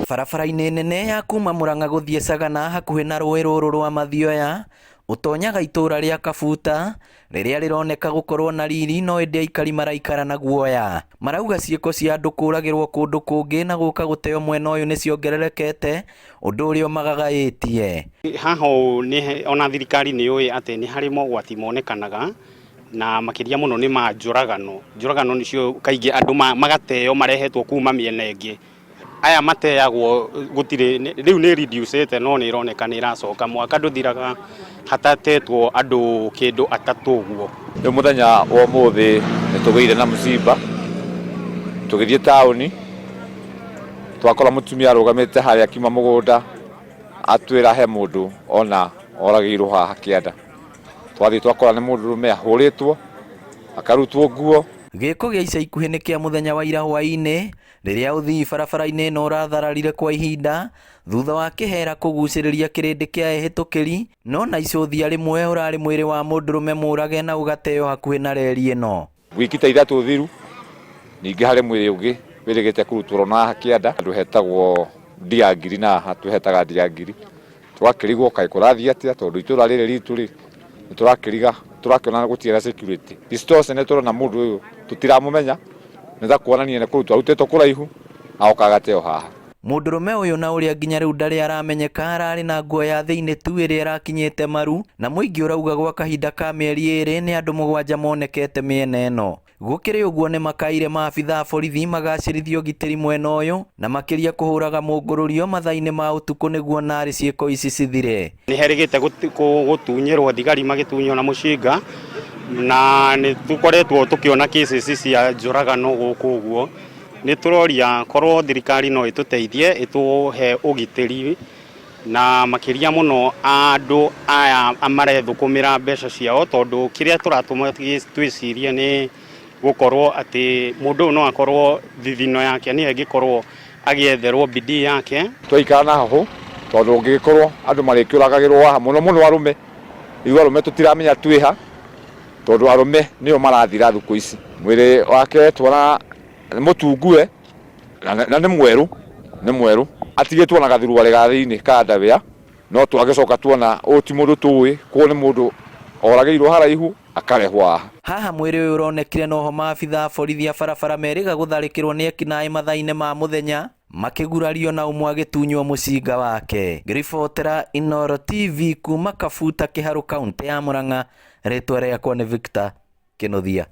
Barabara-inĩ nene ya kuma Murang'a gũthiĩ Sagana hakuhĩ na rũĩ rũrũ rwa Mathioya ũtonyaga itũra rĩa Kabuta rĩrĩa rĩroneka gũkorwo na riri no ĩndĩ aikari maraikara na guoya. Marauga ciĩko cia andũ kũragĩrwo kũndũ kũngĩ na gũka gũteo mwena ũyũ nĩciongererekete, ũndũ ũrĩa ũmagagaĩtie. Haha ona thirikari nĩ yũĩ atĩ nĩ harĩ mogwati monekanaga na makĩria mũno nĩ ma njũragano. Njũragano nĩcio kaingĩ andũ magateo marehetwo kuma mĩena ĩngĩ. Aya mateagwo gũtirĩ rĩu nĩ reducete no nĩ ironeka nĩ iracoka, mwaka ndũthiraga hatatetwo andũ kĩndũ atatũ ũguo. Nĩ mũthenya wa ũmũthĩ nĩ tũgĩire na mũcimba tũgĩthiĩ taũni, twakora mũtumia arũgamĩte harĩa akiuma mũgũnda atwĩra he mũndũ ona oragĩirwo haha kĩanda. Twathiĩ twakora nĩ mũndũrũme ahũrĩtwo akarutwo nguo. Gĩko gĩa ica ikuhĩ nĩ kĩa mũthenya wa ira hwaĩ-inĩ rĩrĩa ũthii barabara-inĩ ĩno ũrathararire kwa ihinda thutha wa kĩhera kũgucĩrĩria kĩrĩndĩ kĩa ehĩtũkĩri, no na icũthia rĩmwe ũrarĩ mwĩrĩ wa mũndũrũme mũrage na ũgateo hakuhĩ na reri ĩno. Wiki ta ithatũ thiru ningĩ harĩ mwĩrĩ ũngĩ wĩrĩgĩte kũrutwo na haha kĩanda, andũ hetagwo Ndiangiri na haha twĩhetaga Ndiangiri. Twakĩrigwo kaĩ kũrathiĩ atĩa tondũ itũra rĩrĩ ritũ rĩ tũrakĩona gũtirĩ na security. Distance nĩ tũrona mũndũ ũyũ tũtiramũmenya, nĩ ta kuonania nĩ kũrutwo arutĩtwo kũraihu agoka agateo haha. Mũndũrũme ũyũ na ũrĩa nginya rĩu ndarĩ aramenyeka ararĩ na nguo ya thĩinĩ tu ĩrĩa ĩrakinyĩte maru, na mũingĩ ũrauga gwa kahinda ka mĩeri ĩrĩ nĩ andũ 7 monekete mĩena ĩno. Gũkĩrĩ ũguo nĩ makaire maabitha borithi magacĩrithio gitĩri mwena ũyũ na makĩria kũhũraga mũngũrũrio mathaa-inĩ ma ũtukũ nĩguo narĩ ciĩko ici cithire. Nĩ herĩgĩte gũtunyĩrwo thigari magĩtunywo na mũcinga, na nĩ tũkoretwo tũkĩona cases cia njũragano gũkũ ũguo. Nĩ tũroria korwo thirikari no ĩtũteithie ĩtũhe ũgitĩri na makĩria mũno andũ aya marethũkũmĩra mbeca ciao, tondũ kĩrĩa tũratũma twĩcirie nĩ gũkorwo atĩ mũndũ ũyũ no akorwo thithino yake nĩ angĩkorwo agĩetherwo bidii yake. Twaikara na hahũ tondũ ũngĩgĩkorwo andũ marĩkĩũragagĩrwo haha mũno mũno arũme, rĩu arũme tũtiramenya twĩha tondũ arũme nĩo marathira thukũ ici. Mwĩrĩ wake tuona mũtungue na nĩ mwerũ atigĩtwo na gathuruarĩ ga thĩinĩ ka ndabĩa, no twagĩcoka tuona ũyũ ti mũndũ tũĩ, kũu nĩ mũndũ oragĩirwo haraihu akarehwo haha. Haha mwĩrĩ ũyũ ũronekire noho maabitha borithi a barabara merĩga gũtharĩkĩrwo nĩ ekinaĩ mathaa-inĩ ma mũthenya makĩgurario na ũmwe agĩtunywo mũcinga wake. Ngĩribotera Inooro TV kuma Kabuta Kĩharũ kaũntĩ ya Murang'a, rĩtwa rĩakwa nĩ Victor Kĩnuthia.